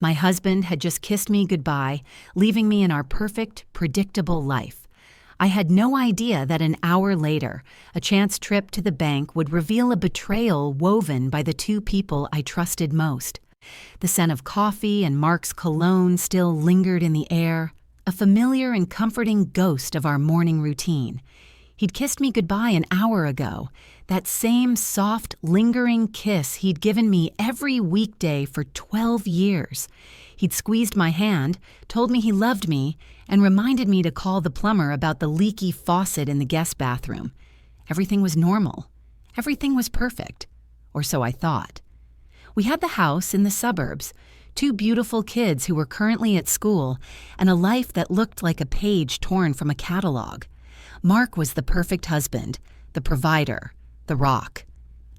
My husband had just kissed me goodbye, leaving me in our perfect, predictable life. I had no idea that an hour later, a chance trip to the bank would reveal a betrayal woven by the two people I trusted most. The scent of coffee and Mark's cologne still lingered in the air, a familiar and comforting ghost of our morning routine. He'd kissed me goodbye an hour ago, that same soft, lingering kiss he'd given me every weekday for 12 years. He'd squeezed my hand, told me he loved me, and reminded me to call the plumber about the leaky faucet in the guest bathroom. Everything was normal. Everything was perfect. Or so I thought. We had the house in the suburbs, two beautiful kids who were currently at school, and a life that looked like a page torn from a catalog. Mark was the perfect husband, the provider, the rock.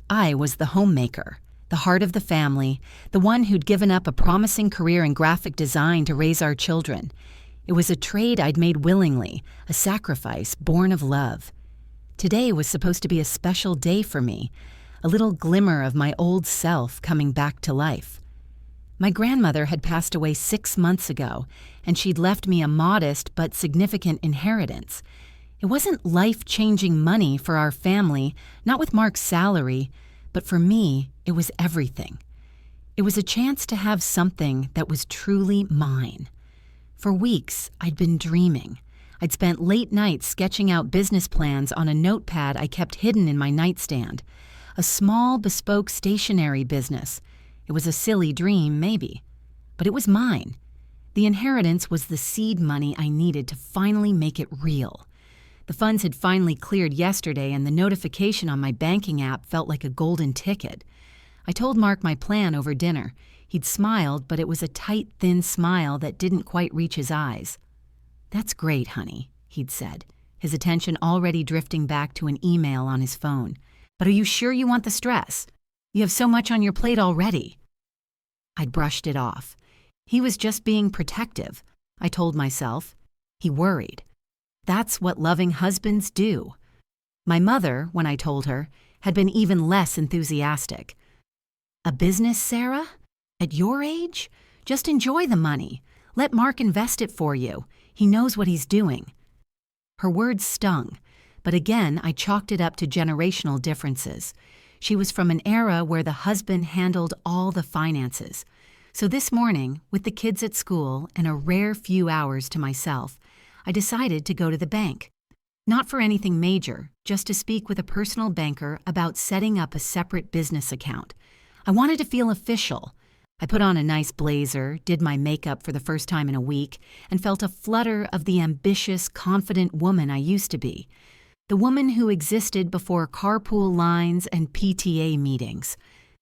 I was the homemaker, the heart of the family, the one who'd given up a promising career in graphic design to raise our children. It was a trade I'd made willingly, a sacrifice born of love. Today was supposed to be a special day for me, a little glimmer of my old self coming back to life. My grandmother had passed away 6 months ago, and she'd left me a modest but significant inheritance. It wasn't life-changing money for our family, not with Mark's salary, but for me, it was everything. It was a chance to have something that was truly mine. For weeks, I'd been dreaming. I'd spent late nights sketching out business plans on a notepad I kept hidden in my nightstand. A small, bespoke stationery business. It was a silly dream, maybe. But it was mine. The inheritance was the seed money I needed to finally make it real. The funds had finally cleared yesterday, and the notification on my banking app felt like a golden ticket. I told Mark my plan over dinner. He'd smiled, but it was a tight, thin smile that didn't quite reach his eyes. "That's great, honey," he'd said, his attention already drifting back to an email on his phone. "But are you sure you want the stress? You have so much on your plate already." I'd brushed it off. He was just being protective, I told myself. He worried. That's what loving husbands do. My mother, when I told her, had been even less enthusiastic. "A business, Sarah? At your age? Just enjoy the money. Let Mark invest it for you. He knows what he's doing." Her words stung, but again I chalked it up to generational differences. She was from an era where the husband handled all the finances. So this morning, with the kids at school and a rare few hours to myself, I decided to go to the bank. Not for anything major, just to speak with a personal banker about setting up a separate business account. I wanted to feel official. I put on a nice blazer, did my makeup for the first time in a week, and felt a flutter of the ambitious, confident woman I used to be. The woman who existed before carpool lines and PTA meetings.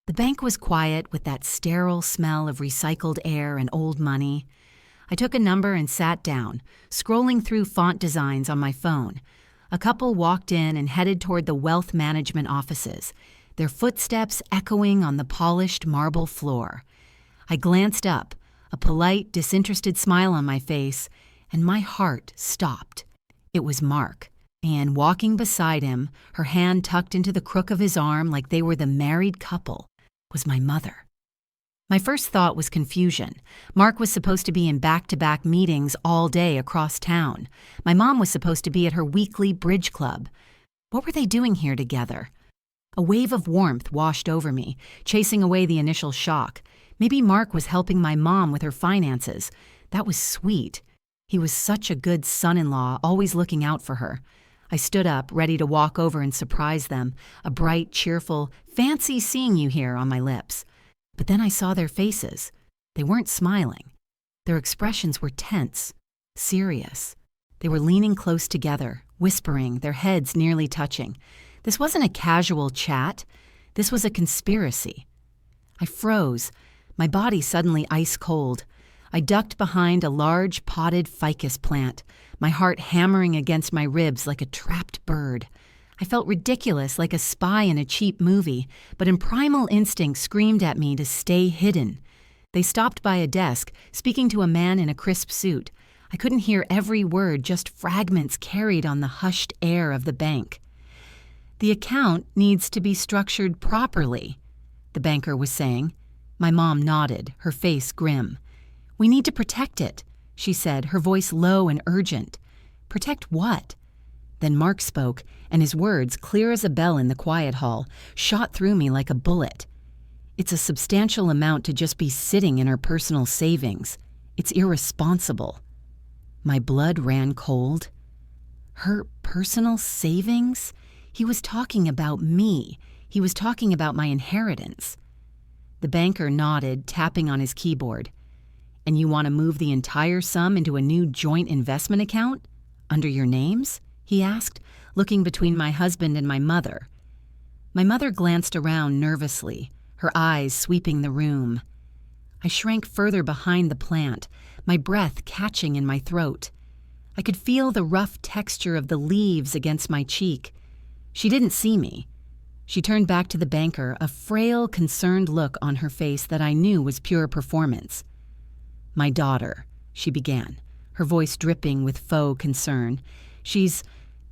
The bank was quiet with that sterile smell of recycled air and old money. I took a number and sat down, scrolling through font designs on my phone. A couple walked in and headed toward the wealth management offices, their footsteps echoing on the polished marble floor. I glanced up, a polite, disinterested smile on my face, and my heart stopped. It was Mark, and walking beside him, her hand tucked into the crook of his arm like they were the married couple, was my mother. My first thought was confusion. Mark was supposed to be in back-to-back meetings all day across town. My mom was supposed to be at her weekly bridge club. What were they doing here together? A wave of warmth washed over me, chasing away the initial shock. Maybe Mark was helping my mom with her finances. That was sweet. He was such a good son-in-law, always looking out for her. I stood up, ready to walk over and surprise them, a bright, cheerful, "Fancy seeing you here" on my lips. But then I saw their faces. They weren't smiling. Their expressions were tense, serious. They were leaning close together, whispering, their heads nearly touching. This wasn't a casual chat. This was a conspiracy. I froze, my body suddenly ice cold. I ducked behind a large potted ficus plant, my heart hammering against my ribs like a trapped bird. I felt ridiculous, like a spy in a cheap movie, but in primal instinct screamed at me to stay hidden. They stopped by a desk, speaking to a man in a crisp suit. I couldn't hear every word, just fragments carried on the hushed air of the bank. "The account needs to be structured properly," the banker was saying. My mom nodded, her face grim. "We need to protect it," she said, her voice low and urgent. "Protect what?" Then Mark spoke, and his words, clear as a bell in the quiet hall, shot through me like a bullet. "It's a substantial amount to just be sitting in her personal savings. It's irresponsible." My blood ran cold. Her personal savings? He was talking about me. He was talking about my inheritance. The banker nodded, tapping on his keyboard. "And you want to move the entire sum into a new joint investment account? Under your names?" he asked, looking between my husband and my mother. My mother glanced around nervously, her eyes sweeping the room. I shrank further behind the plant, my breath catching in my throat. I could feel the rough texture of the leaves against my cheek. She didn't see me. She turned back to the banker, a frail, concerned look on her face that I knew was pure performance. "My daughter," she began, her voice dripping with faux concern. She's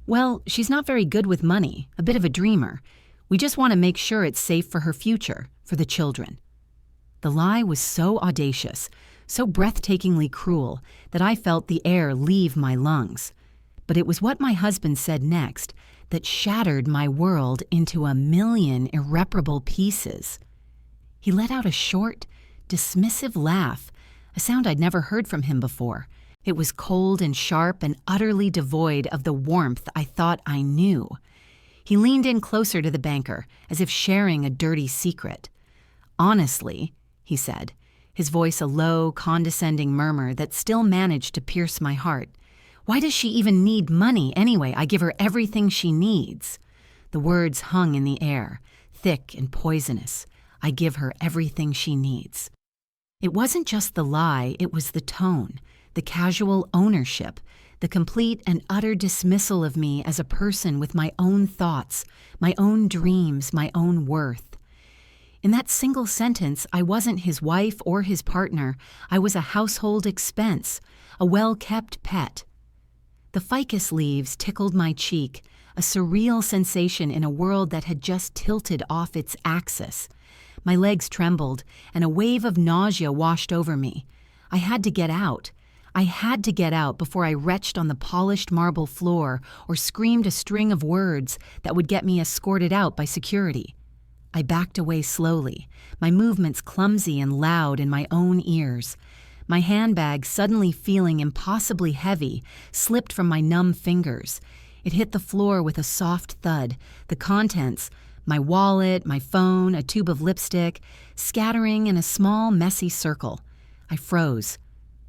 not very good with money, a bit of a dreamer. We just want to make sure it's safe for her future, for the children." The lie was so audacious, so breathtakingly cruel, that I felt the air leave my lungs. But it was what my husband said next that shattered my world into a million irreparable pieces. He let out a short, dismissive laugh, a sound I'd never heard from him before. It was cold and sharp and utterly devoid of the warmth I thought I knew. He leaned in closer to the banker, as if sharing a dirty secret. "Honestly," he said, his voice a low, condescending murmur that still managed to pierce my heart, "why does she even need money anyway? I give her everything she needs." The words hung in the air, thick and poisonous. I give her everything she needs. It wasn't just the lie, it was the tone, the casual ownership, the complete and utter dismissal of me as a person with my own thoughts, my own dreams, my own worth. In that single sentence, I wasn't his wife or his partner. I was a household expense, a well-kept pet. The ficus leaves tickled my cheek, a surreal sensation in a world that had just tilted off its axis. My legs trembled, and a wave of nausea washed over me. I had to get out. I had to get out before I retched on the polished marble floor or screamed a string of words that would get me escorted out by security. I backed away slowly, my movements clumsy and loud in my own ears. My handbag, suddenly feeling impossibly heavy, slipped from my numb fingers. It hit the floor with a soft thud, the contents, my wallet, my phone, a tube of lipstick, scattering in a small, messy circle. I froze,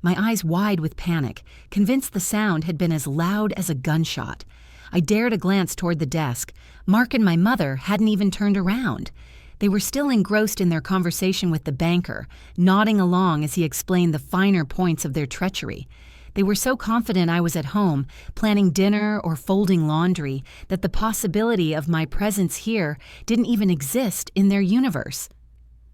my eyes wide with panic, convinced the sound had been as loud as a gunshot. I dared a glance toward the desk. Mark and my mother hadn't even turned around. They were still engrossed in their conversation with the banker, nodding along as he explained the finer points of their treachery. They were so confident I was at home, planning dinner or folding laundry, that the possibility of my presence here didn't even exist in their universe.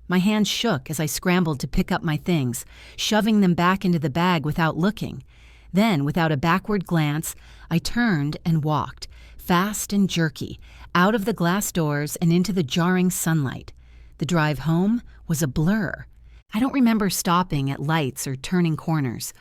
My hands shook as I scrambled to pick up my things, shoving them back into the bag without looking. Then, without a backward glance, I turned and walked, fast and jerky, out of the glass doors and into the jarring sunlight. The drive home was a blur. I don't remember stopping at lights or turning corners.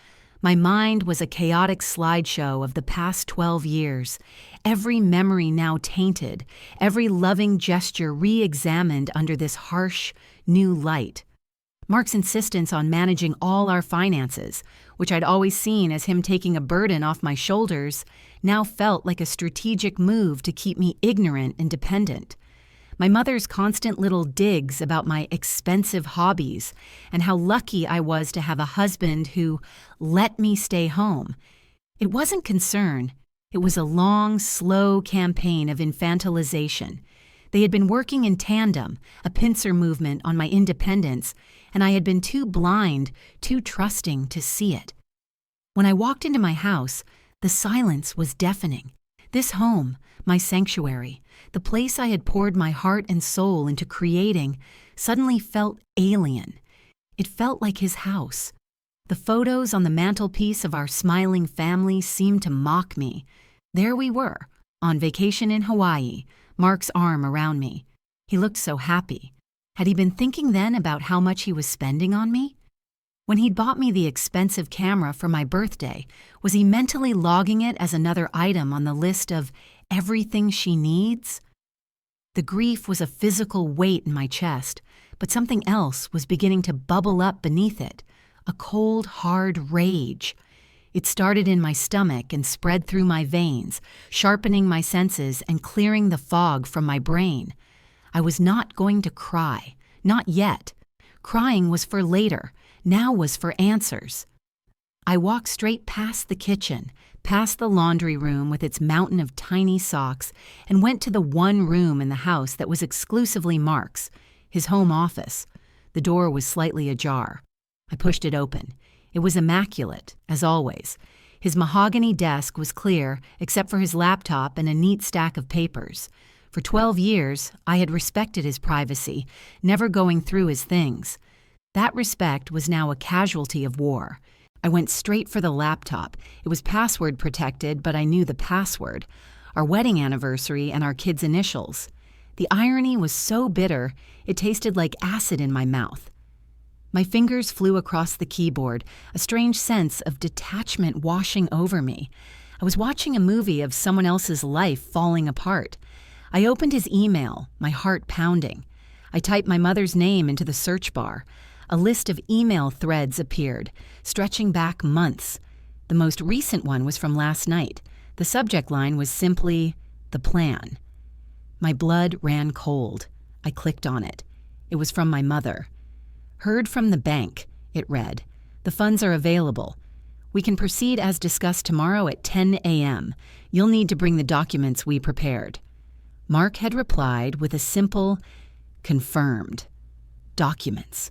My mind was a chaotic slideshow of the past 12 years, every memory now tainted, every loving gesture re-examined under this harsh, new light. Mark's insistence on managing all our finances, which I'd always seen as him taking a burden off my shoulders, now felt like a strategic move to keep me ignorant and dependent. My mother's constant little digs about my expensive hobbies and how lucky I was to have a husband who let me stay home. It wasn't concern. It was a long, slow campaign of infantilization. They had been working in tandem, a pincer movement on my independence, and I had been too blind, too trusting to see it. When I walked into my house, the silence was deafening. This home, my sanctuary, the place I had poured my heart and soul into creating, suddenly felt alien. It felt like his house. The photos on the mantelpiece of our smiling family seemed to mock me. There we were, on vacation in Hawaii, Mark's arm around me. He looked so happy. Had he been thinking then about how much he was spending on me? When he'd bought me the expensive camera for my birthday, was he mentally logging it as another item on the list of everything she needs? The grief was a physical weight in my chest, but something else was beginning to bubble up beneath it, a cold, hard rage. It started in my stomach and spread through my veins, sharpening my senses and clearing the fog from my brain. I was not going to cry, not yet. Crying was for later, now was for answers. I walked straight past the kitchen, past the laundry room with its mountain of tiny socks, and went to the one room in the house that was exclusively Mark's, his home office. The door was slightly ajar. I pushed it open. It was immaculate, as always. His mahogany desk was clear, except for his laptop and a neat stack of papers. For 12 years, I had respected his privacy, never going through his things. That respect was now a casualty of war. I went straight for the laptop. It was password protected, but I knew the password, our wedding anniversary and our kids' initials. The irony was so bitter, it tasted like acid in my mouth. My fingers flew across the keyboard, a strange sense of detachment washing over me. I was watching a movie of someone else's life falling apart. I opened his email, my heart pounding. I typed my mother's name into the search bar. A list of email threads appeared, stretching back months. The most recent one was from last night. The subject line was simply, "The Plan." My blood ran cold. I clicked on it. It was from my mother. "Heard from the bank," it read. "The funds are available. We can proceed as discussed tomorrow at 10 a.m. You'll need to bring the documents we prepared." Mark had replied with a simple, "Confirmed." Documents.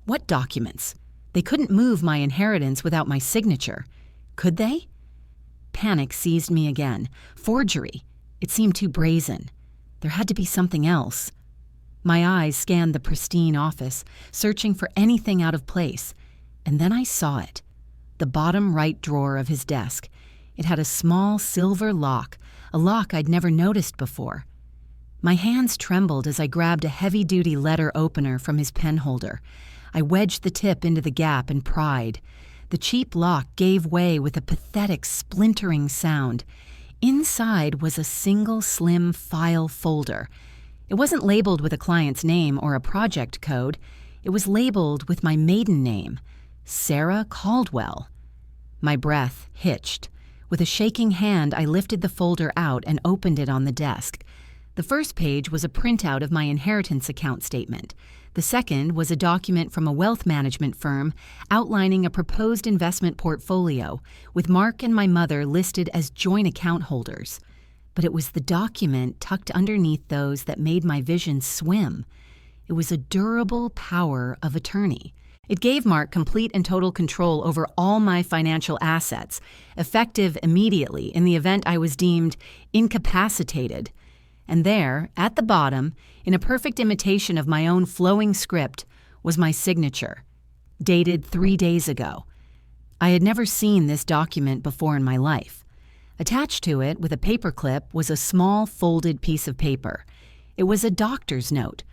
What documents? They couldn't move my inheritance without my signature. Could they? Panic seized me again. Forgery. It seemed too brazen. There had to be something else. My eyes scanned the pristine office, searching for anything out of place. And then I saw it. The bottom right drawer of his desk. It had a small silver lock, a lock I'd never noticed before. My hands trembled as I grabbed a heavy-duty letter opener from his pen holder. I wedged the tip into the gap and pried. The cheap lock gave way with a pathetic splintering sound. Inside was a single slim file folder. It wasn't labeled with a client's name or a project code. It was labeled with my maiden name, Sarah Caldwell. My breath hitched. With a shaking hand, I lifted the folder out and opened it on the desk. The first page was a printout of my inheritance account statement. The second was a document from a wealth management firm outlining a proposed investment portfolio, with Mark and my mother listed as joint account holders. But it was the document tucked underneath those that made my vision swim. It was a durable power of attorney. It gave Mark complete and total control over all my financial assets, effective immediately in the event I was deemed incapacitated. And there, at the bottom, in a perfect imitation of my own flowing script, was my signature, dated 3 days ago. I had never seen this document before in my life. Attached to it, with a paperclip, was a small folded piece of paper. It was a doctor's note,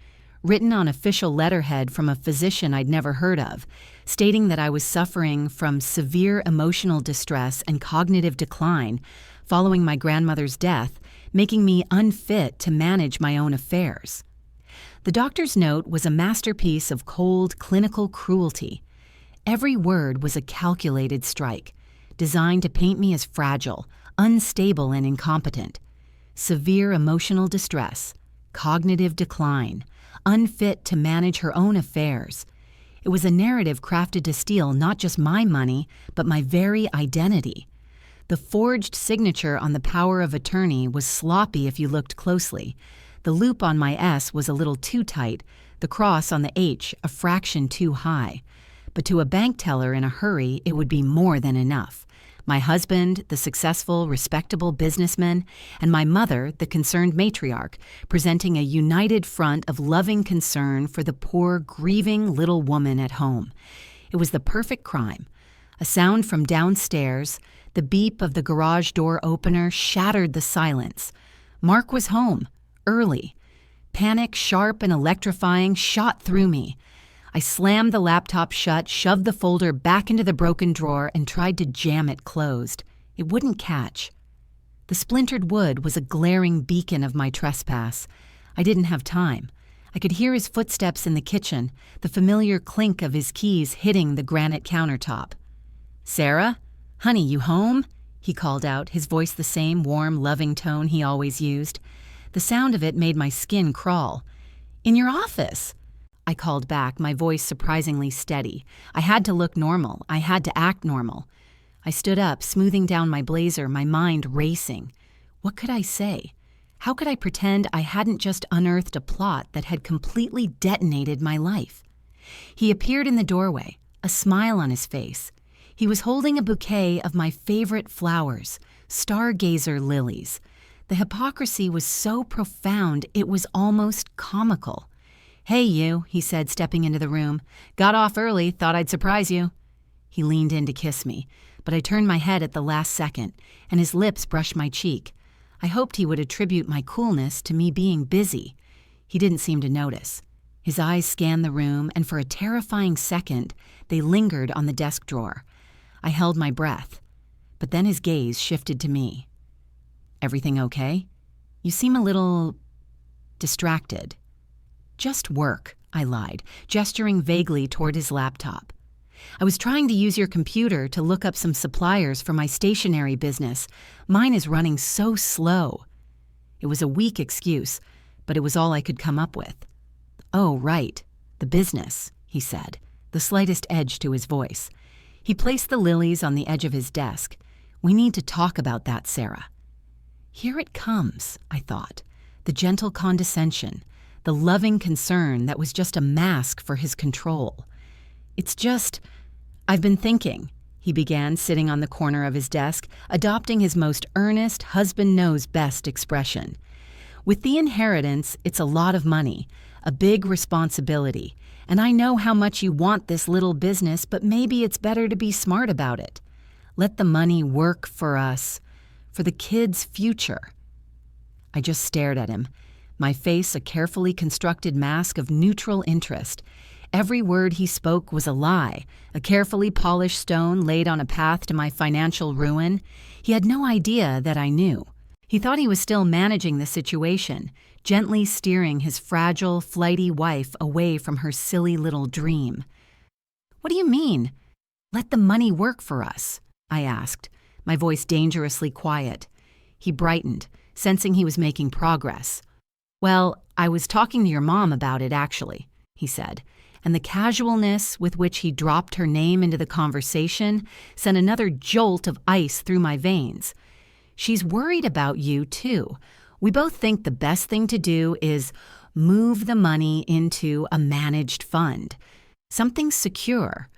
written on official letterhead from a physician I'd never heard of, stating that I was suffering from severe emotional distress and cognitive decline following my grandmother's death, making me unfit to manage my own affairs. The doctor's note was a masterpiece of cold, clinical cruelty. Every word was a calculated strike, designed to paint me as fragile, unstable, and incompetent. Severe emotional distress, cognitive decline, unfit to manage her own affairs. It was a narrative crafted to steal not just my money, but my very identity. The forged signature on the power of attorney was sloppy if you looked closely. The loop on my S was a little too tight, the cross on the H a fraction too high. But to a bank teller in a hurry, it would be more than enough. My husband, the successful, respectable businessman, and my mother, the concerned matriarch, presenting a united front of loving concern for the poor, grieving little woman at home. It was the perfect crime. A sound from downstairs, the beep of the garage door opener, shattered the silence. Mark was home, early. Panic, sharp and electrifying, shot through me. I slammed the laptop shut, shoved the folder back into the broken drawer, and tried to jam it closed. It wouldn't catch. The splintered wood was a glaring beacon of my trespass. I didn't have time. I could hear his footsteps in the kitchen, the familiar clink of his keys hitting the granite countertop. "Sarah? Honey, you home?" he called out, his voice the same warm, loving tone he always used. The sound of it made my skin crawl. "In your office," I called back, my voice surprisingly steady. I had to look normal. I had to act normal. I stood up, smoothing down my blazer, my mind racing. What could I say? How could I pretend I hadn't just unearthed a plot that had completely detonated my life? He appeared in the doorway, a smile on his face. He was holding a bouquet of my favorite flowers, stargazer lilies. The hypocrisy was so profound it was almost comical. "Hey, you," he said, stepping into the room. "Got off early, thought I'd surprise you." He leaned in to kiss me, but I turned my head at the last second, and his lips brushed my cheek. I hoped he would attribute my coolness to me being busy. He didn't seem to notice. His eyes scanned the room, and for a terrifying second, they lingered on the desk drawer. I held my breath, but then his gaze shifted to me. "Everything okay? You seem a little distracted." "Just work," I lied, gesturing vaguely toward his laptop. "I was trying to use your computer to look up some suppliers for my stationery business. Mine is running so slow." It was a weak excuse, but it was all I could come up with. "Oh, right, the business," he said, the slightest edge to his voice. He placed the lilies on the edge of his desk. "We need to talk about that, Sarah." Here it comes, I thought, the gentle condescension, the loving concern that was just a mask for his control. I've been thinking," he began, sitting on the corner of his desk, adopting his most earnest, husband-knows-best expression. "With the inheritance, it's a lot of money, a big responsibility, and I know how much you want this little business, but maybe it's better to be smart about it. Let the money work for us, for the kids' future." I just stared at him, my face a carefully constructed mask of neutral interest. Every word he spoke was a lie, a carefully polished stone laid on a path to my financial ruin. He had no idea that I knew. He thought he was still managing the situation, gently steering his fragile, flighty wife away from her silly little dream. "What do you mean, let the money work for us?" I asked, my voice dangerously quiet. He brightened, sensing he was making progress. "Well, I was talking to your mom about it, actually," he said, and the casualness with which he dropped her name into the conversation sent another jolt of ice through my veins. "She's worried about you, too. We both think the best thing to do is move the money into a managed fund. Something secure.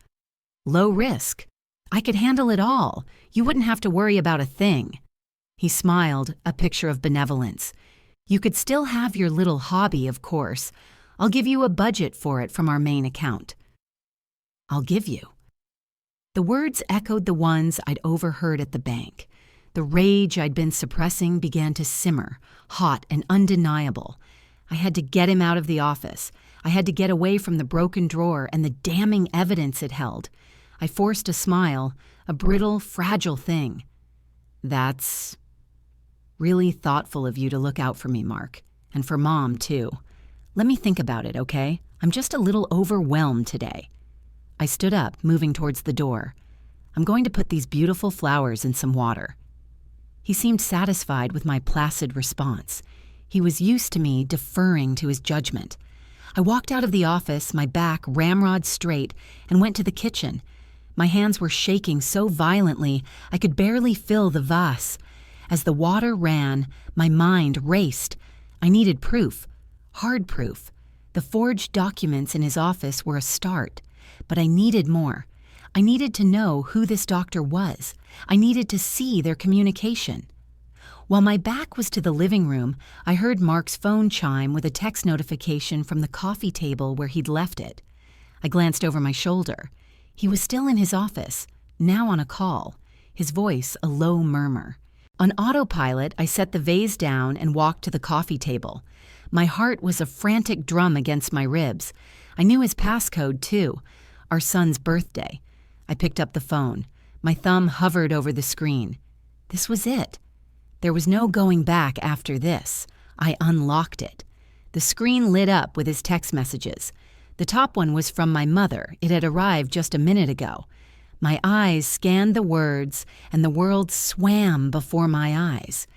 Low risk. I could handle it all. You wouldn't have to worry about a thing." He smiled, a picture of benevolence. "You could still have your little hobby, of course. I'll give you a budget for it from our main account." "I'll give you." The words echoed the ones I'd overheard at the bank. The rage I'd been suppressing began to simmer, hot and undeniable. I had to get him out of the office. I had to get away from the broken drawer and the damning evidence it held. I forced a smile, a brittle, fragile thing. "That's really thoughtful of you to look out for me, Mark. And for Mom, too. Let me think about it, okay? I'm just a little overwhelmed today." I stood up, moving towards the door. "I'm going to put these beautiful flowers in some water." He seemed satisfied with my placid response. He was used to me deferring to his judgment. I walked out of the office, my back ramrod straight, and went to the kitchen. My hands were shaking so violently I could barely fill the vase. As the water ran, my mind raced. I needed proof. Hard proof. The forged documents in his office were a start, but I needed more. I needed to know who this doctor was. I needed to see their communication. While my back was to the living room, I heard Mark's phone chime with a text notification from the coffee table where he'd left it. I glanced over my shoulder. He was still in his office, now on a call, his voice a low murmur. On autopilot, I set the vase down and walked to the coffee table. My heart was a frantic drum against my ribs. I knew his passcode, too, our son's birthday. I picked up the phone. My thumb hovered over the screen. This was it. There was no going back after this. I unlocked it. The screen lit up with his text messages. The top one was from my mother. It had arrived just a minute ago. My eyes scanned the words, and the world swam before my eyes.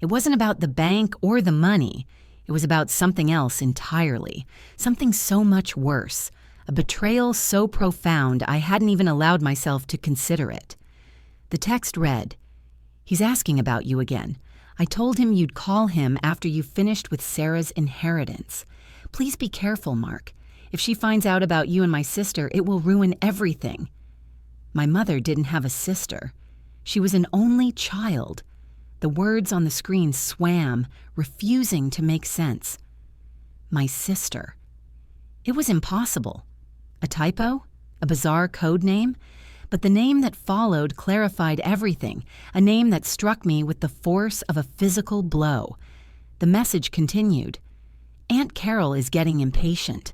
It wasn't about the bank or the money. It was about something else entirely, something so much worse, a betrayal so profound I hadn't even allowed myself to consider it. The text read, "He's asking about you again. I told him you'd call him after you finished with Sarah's inheritance. Please be careful, Mark. If she finds out about you and my sister, it will ruin everything." My mother didn't have a sister. She was an only child. The words on the screen swam, refusing to make sense. My sister. It was impossible. A typo? A bizarre code name? But the name that followed clarified everything, a name that struck me with the force of a physical blow. The message continued. Aunt Carol is getting impatient.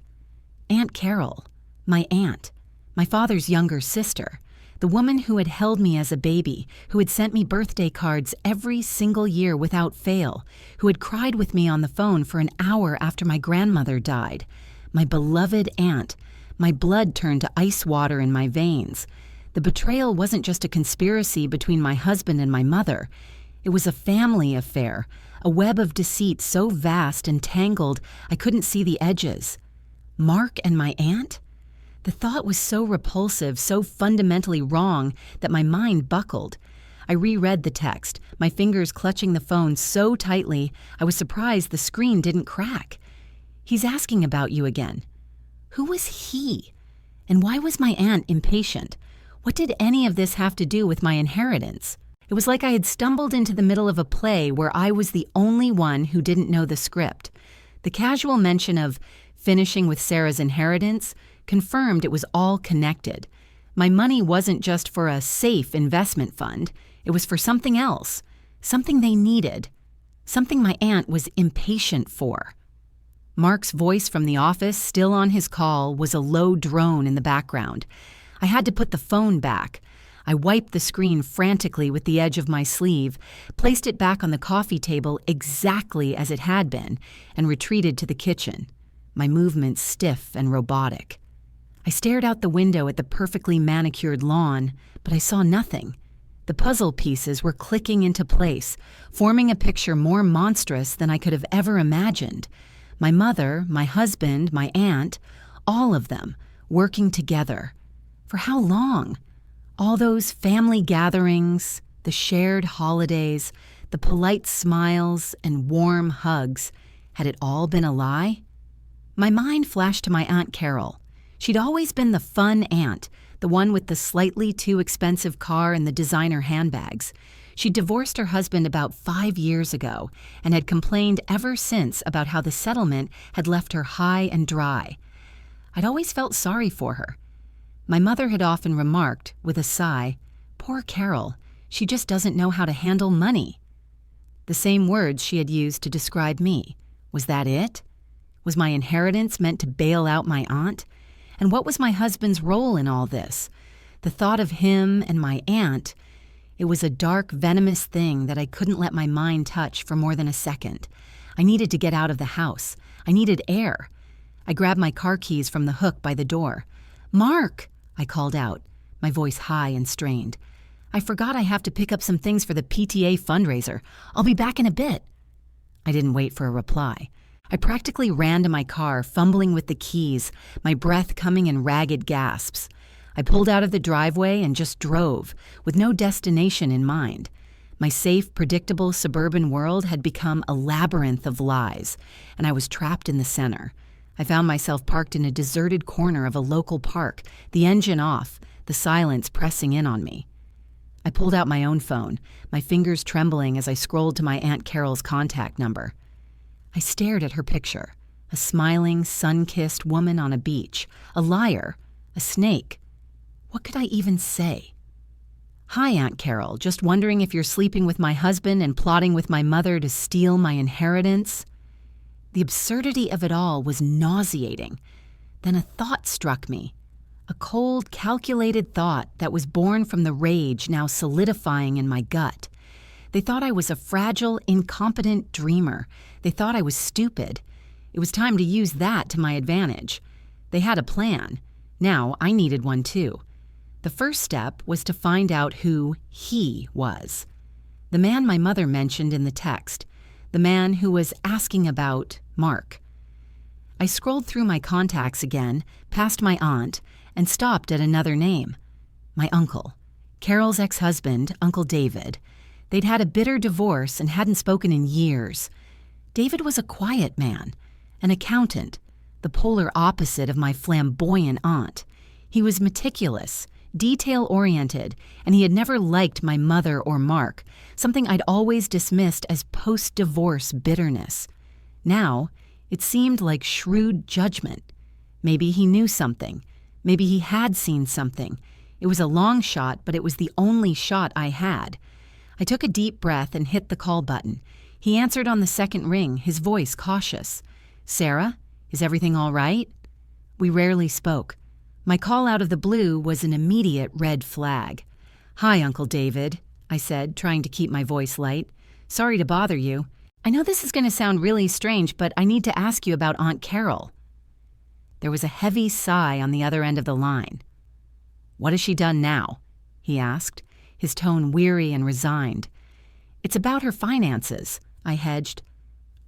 Aunt Carol, my aunt, my father's younger sister, the woman who had held me as a baby, who had sent me birthday cards every single year without fail, who had cried with me on the phone for an hour after my grandmother died. My beloved aunt. My blood turned to ice water in my veins. The betrayal wasn't just a conspiracy between my husband and my mother. It was a family affair, a web of deceit so vast and tangled I couldn't see the edges. Mark and my aunt? The thought was so repulsive, so fundamentally wrong, that my mind buckled. I reread the text, my fingers clutching the phone so tightly I was surprised the screen didn't crack. He's asking about you again. Who was he? And why was my aunt impatient? What did any of this have to do with my inheritance? It was like I had stumbled into the middle of a play where I was the only one who didn't know the script. The casual mention of finishing with Sarah's inheritance confirmed it was all connected. My money wasn't just for a safe investment fund. It was for something else, something they needed, something my aunt was impatient for. Mark's voice from the office, still on his call, was a low drone in the background. I had to put the phone back. I wiped the screen frantically with the edge of my sleeve, placed it back on the coffee table exactly as it had been, and retreated to the kitchen, my movements stiff and robotic. I stared out the window at the perfectly manicured lawn, but I saw nothing. The puzzle pieces were clicking into place, forming a picture more monstrous than I could have ever imagined. My mother, my husband, my aunt, all of them, working together. For how long? All those family gatherings, the shared holidays, the polite smiles and warm hugs. Had it all been a lie? My mind flashed to my Aunt Carol. She'd always been the fun aunt, the one with the slightly too expensive car and the designer handbags. She divorced her husband about 5 years ago and had complained ever since about how the settlement had left her high and dry. I'd always felt sorry for her. My mother had often remarked, with a sigh, "Poor Carol, she just doesn't know how to handle money." The same words she had used to describe me. Was that it? Was my inheritance meant to bail out my aunt? And what was my husband's role in all this? The thought of him and my aunt, it was a dark, venomous thing that I couldn't let my mind touch for more than a second. I needed to get out of the house. I needed air. I grabbed my car keys from the hook by the door. "Mark!" I called out, my voice high and strained. "I forgot I have to pick up some things for the PTA fundraiser. I'll be back in a bit." I didn't wait for a reply. I practically ran to my car, fumbling with the keys, my breath coming in ragged gasps. I pulled out of the driveway and just drove, with no destination in mind. My safe, predictable suburban world had become a labyrinth of lies, and I was trapped in the center. I found myself parked in a deserted corner of a local park, the engine off, the silence pressing in on me. I pulled out my own phone, my fingers trembling as I scrolled to my Aunt Carol's contact number. I stared at her picture, a smiling, sun-kissed woman on a beach, a liar, a snake. What could I even say? "Hi, Aunt Carol, just wondering if you're sleeping with my husband and plotting with my mother to steal my inheritance." The absurdity of it all was nauseating. Then a thought struck me. A cold, calculated thought that was born from the rage now solidifying in my gut. They thought I was a fragile, incompetent dreamer. They thought I was stupid. It was time to use that to my advantage. They had a plan. Now I needed one too. The first step was to find out who he was. The man my mother mentioned in the text. The man who was asking about Mark. I scrolled through my contacts again, past my aunt, and stopped at another name. My uncle. Carol's ex-husband, Uncle David. They'd had a bitter divorce and hadn't spoken in years. David was a quiet man, an accountant, the polar opposite of my flamboyant aunt. He was meticulous, detail-oriented, and he had never liked my mother or Mark, something I'd always dismissed as post-divorce bitterness. Now, it seemed like shrewd judgment. Maybe he knew something. Maybe he had seen something. It was a long shot, but it was the only shot I had. I took a deep breath and hit the call button. He answered on the second ring, his voice cautious. "Sarah, is everything all right?" We rarely spoke. My call out of the blue was an immediate red flag. "Hi, Uncle David," I said, trying to keep my voice light. "Sorry to bother you. I know this is going to sound really strange, but I need to ask you about Aunt Carol." There was a heavy sigh on the other end of the line. "What has she done now?" he asked, his tone weary and resigned. "It's about her finances," I hedged.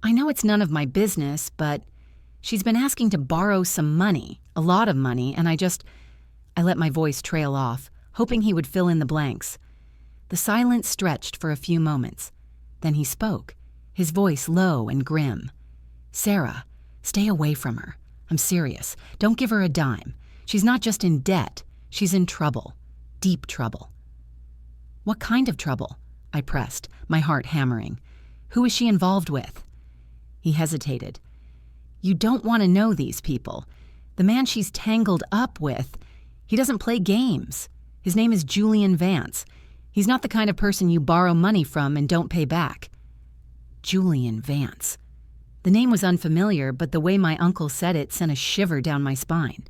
"I know it's none of my business, but she's been asking to borrow some money, a lot of money, and I let my voice trail off, hoping he would fill in the blanks. The silence stretched for a few moments. Then he spoke, his voice low and grim. "Sarah, stay away from her. I'm serious. Don't give her a dime. She's not just in debt. She's in trouble. Deep trouble." "What kind of trouble?" I pressed, my heart hammering. "Who is she involved with?" He hesitated. "You don't want to know these people. The man she's tangled up with, he doesn't play games. His name is Julian Vance. He's not the kind of person you borrow money from and don't pay back." Julian Vance. The name was unfamiliar, but the way my uncle said it sent a shiver down my spine.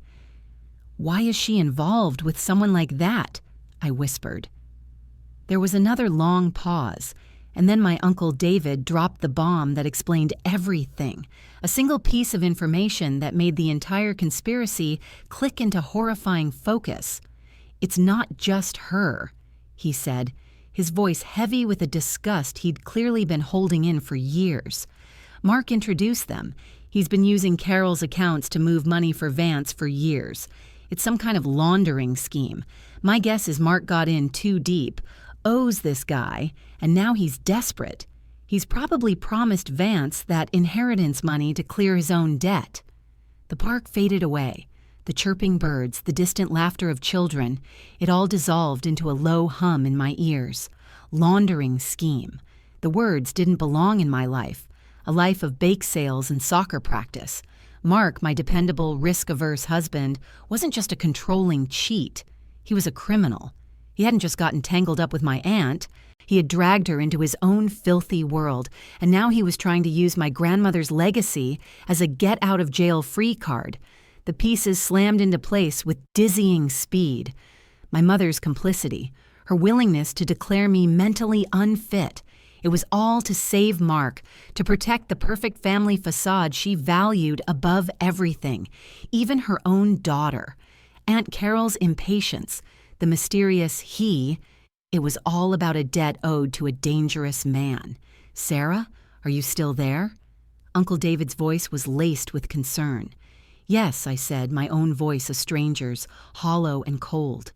"Why is she involved with someone like that?" I whispered. There was another long pause, and then my Uncle David dropped the bomb that explained everything, a single piece of information that made the entire conspiracy click into horrifying focus. "It's not just her," he said, his voice heavy with a disgust he'd clearly been holding in for years. "Mark introduced them. He's been using Carol's accounts to move money for Vance for years. It's some kind of laundering scheme. My guess is Mark got in too deep, owes this guy, and now he's desperate. He's probably promised Vance that inheritance money to clear his own debt." The park faded away. The chirping birds, the distant laughter of children, it all dissolved into a low hum in my ears. Laundering scheme. The words didn't belong in my life. A life of bake sales and soccer practice. Mark, my dependable, risk-averse husband, wasn't just a controlling cheat. He was a criminal. He hadn't just gotten tangled up with my aunt. He had dragged her into his own filthy world, and now he was trying to use my grandmother's legacy as a get-out-of-jail-free card. The pieces slammed into place with dizzying speed. My mother's complicity, her willingness to declare me mentally unfit. It was all to save Mark, to protect the perfect family facade she valued above everything, even her own daughter. Aunt Carol's impatience, the mysterious he, it was all about a debt owed to a dangerous man. "Sarah, are you still there?" Uncle David's voice was laced with concern. "Yes," I said, my own voice a stranger's, hollow and cold.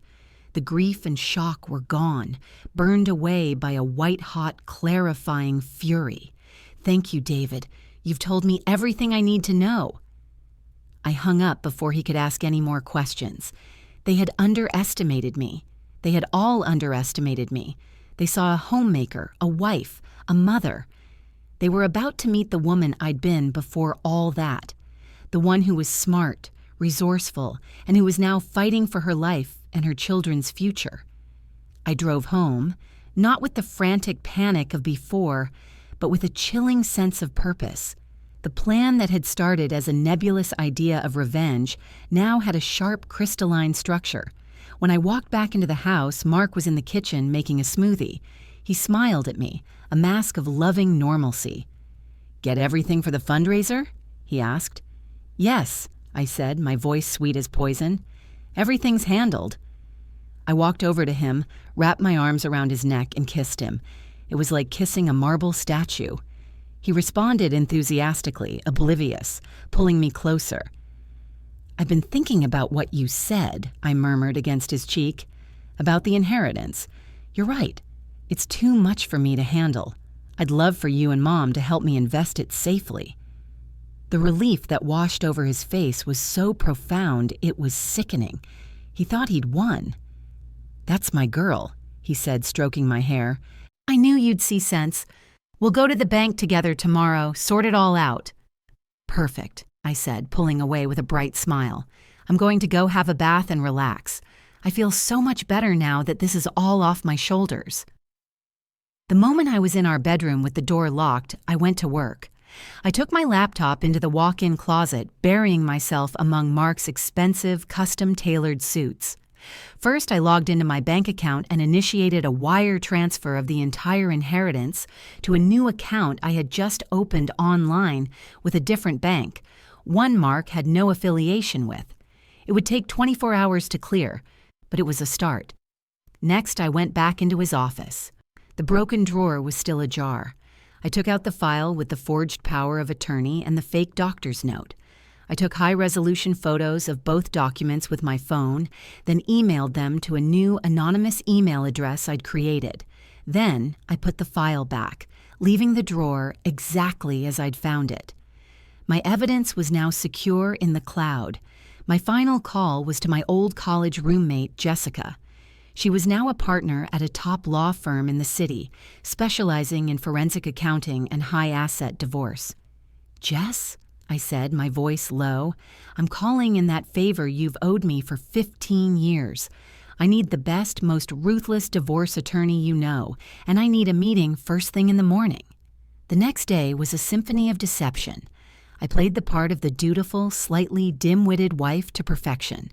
The grief and shock were gone, burned away by a white-hot, clarifying fury. "Thank you, David. You've told me everything I need to know." I hung up before he could ask any more questions. They had underestimated me. They had all underestimated me. They saw a homemaker, a wife, a mother. They were about to meet the woman I'd been before all that. The one who was smart, resourceful, and who was now fighting for her life and her children's future. I drove home, not with the frantic panic of before, but with a chilling sense of purpose. The plan that had started as a nebulous idea of revenge now had a sharp, crystalline structure. When I walked back into the house, Mark was in the kitchen making a smoothie. He smiled at me, a mask of loving normalcy. "Get everything for the fundraiser?" he asked. "Yes," I said, my voice sweet as poison. "Everything's handled." I walked over to him, wrapped my arms around his neck, and kissed him. It was like kissing a marble statue. He responded enthusiastically, oblivious, pulling me closer. "I've been thinking about what you said," I murmured against his cheek. "About the inheritance. You're right. It's too much for me to handle. I'd love for you and Mom to help me invest it safely." The relief that washed over his face was so profound it was sickening. He thought he'd won. "That's my girl," he said, stroking my hair. "I knew you'd see sense. We'll go to the bank together tomorrow, sort it all out." "Perfect," I said, pulling away with a bright smile. "I'm going to go have a bath and relax. I feel so much better now that this is all off my shoulders." The moment I was in our bedroom with the door locked, I went to work. I took my laptop into the walk-in closet, burying myself among Mark's expensive, custom-tailored suits. First, I logged into my bank account and initiated a wire transfer of the entire inheritance to a new account I had just opened online with a different bank, one Mark had no affiliation with. It would take 24 hours to clear, but it was a start. Next, I went back into his office. The broken drawer was still ajar. I took out the file with the forged power of attorney and the fake doctor's note. I took high-resolution photos of both documents with my phone, then emailed them to a new anonymous email address I'd created. Then I put the file back, leaving the drawer exactly as I'd found it. My evidence was now secure in the cloud. My final call was to my old college roommate, Jessica. She was now a partner at a top law firm in the city, specializing in forensic accounting and high-asset divorce. "Jess?" I said, my voice low. "I'm calling in that favor you've owed me for 15 years. I need the best, most ruthless divorce attorney you know, and I need a meeting first thing in the morning." The next day was a symphony of deception. I played the part of the dutiful, slightly dim-witted wife to perfection.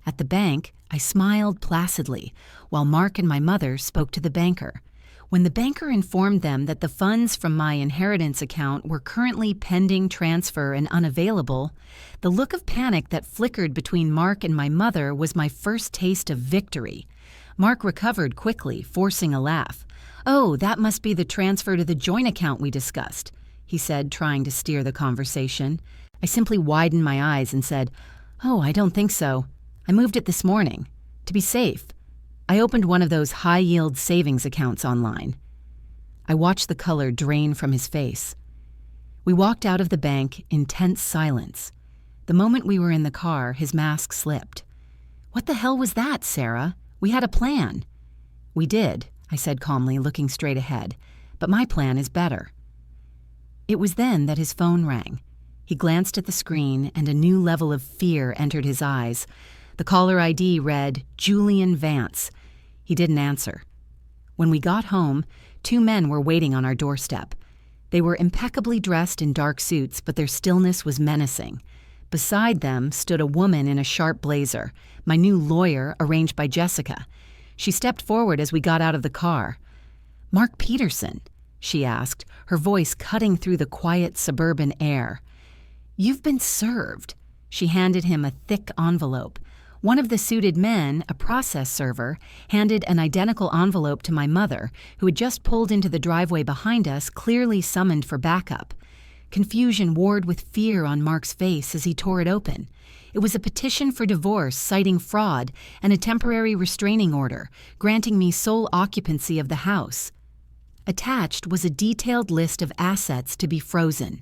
At the bank, I smiled placidly, while Mark and my mother spoke to the banker. When the banker informed them that the funds from my inheritance account were currently pending transfer and unavailable, the look of panic that flickered between Mark and my mother was my first taste of victory. Mark recovered quickly, forcing a laugh. "Oh, that must be the transfer to the joint account we discussed," he said, trying to steer the conversation. I simply widened my eyes and said, "Oh, I don't think so. I moved it this morning. To be safe. I opened one of those high-yield savings accounts online." I watched the color drain from his face. We walked out of the bank in tense silence. The moment we were in the car, his mask slipped. "What the hell was that, Sarah? We had a plan." "We did," I said calmly, looking straight ahead. "But my plan is better." It was then that his phone rang. He glanced at the screen, and a new level of fear entered his eyes. The caller ID read, "Julian Vance." He didn't answer. When we got home, 2 men were waiting on our doorstep. They were impeccably dressed in dark suits, but their stillness was menacing. Beside them stood a woman in a sharp blazer, my new lawyer, arranged by Jessica. She stepped forward as we got out of the car. "Mark Peterson?" she asked, her voice cutting through the quiet suburban air. "You've been served." She handed him a thick envelope. One of the suited men, a process server, handed an identical envelope to my mother, who had just pulled into the driveway behind us, clearly summoned for backup. Confusion warred with fear on Mark's face as he tore it open. It was a petition for divorce citing fraud and a temporary restraining order, granting me sole occupancy of the house. Attached was a detailed list of assets to be frozen.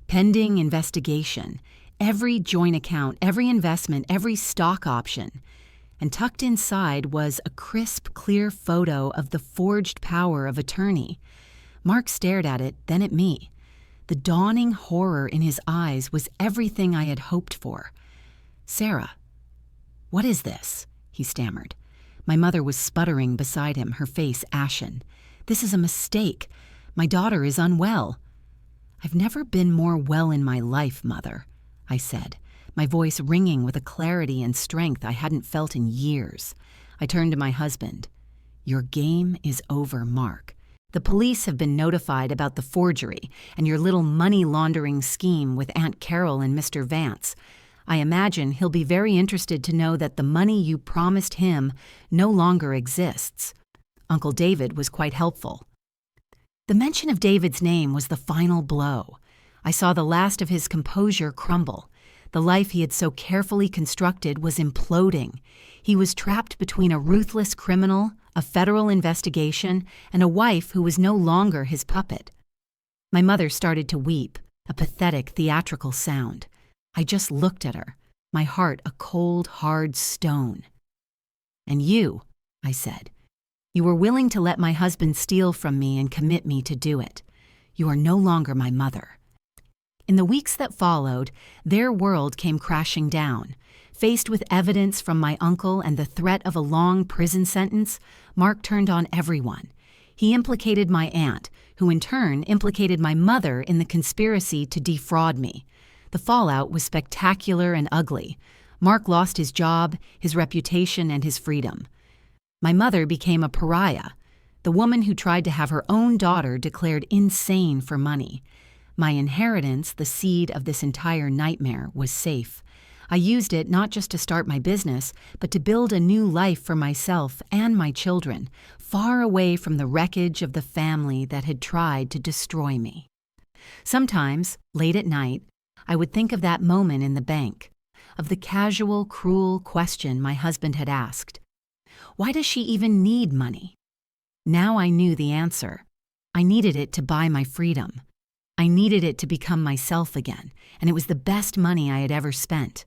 Pending investigation. Every joint account, every investment, every stock option. And tucked inside was a crisp, clear photo of the forged power of attorney. Mark stared at it, then at me. The dawning horror in his eyes was everything I had hoped for. "Sarah, what is this?" he stammered. My mother was sputtering beside him, her face ashen. "This is a mistake. My daughter is unwell." "I've never been more well in my life, Mother," I said, my voice ringing with a clarity and strength I hadn't felt in years. I turned to my husband. "Your game is over, Mark. The police have been notified about the forgery and your little money laundering scheme with Aunt Carol and Mr. Vance. I imagine he'll be very interested to know that the money you promised him no longer exists." Uncle David was quite helpful. The mention of David's name was the final blow. I saw the last of his composure crumble. The life he had so carefully constructed was imploding. He was trapped between a ruthless criminal, a federal investigation, and a wife who was no longer his puppet. My mother started to weep, a pathetic, theatrical sound. I just looked at her, my heart a cold, hard stone. "And you," I said, "you were willing to let my husband steal from me and commit me to do it. You are no longer my mother." In the weeks that followed, their world came crashing down. Faced with evidence from my uncle and the threat of a long prison sentence, Mark turned on everyone. He implicated my aunt, who in turn implicated my mother in the conspiracy to defraud me. The fallout was spectacular and ugly. Mark lost his job, his reputation, and his freedom. My mother became a pariah, the woman who tried to have her own daughter declared insane for money. My inheritance, the seed of this entire nightmare, was safe. I used it not just to start my business, but to build a new life for myself and my children, far away from the wreckage of the family that had tried to destroy me. Sometimes, late at night, I would think of that moment in the bank, of the casual, cruel question my husband had asked. Why does she even need money? Now I knew the answer. I needed it to buy my freedom. I needed it to become myself again, and it was the best money I had ever spent.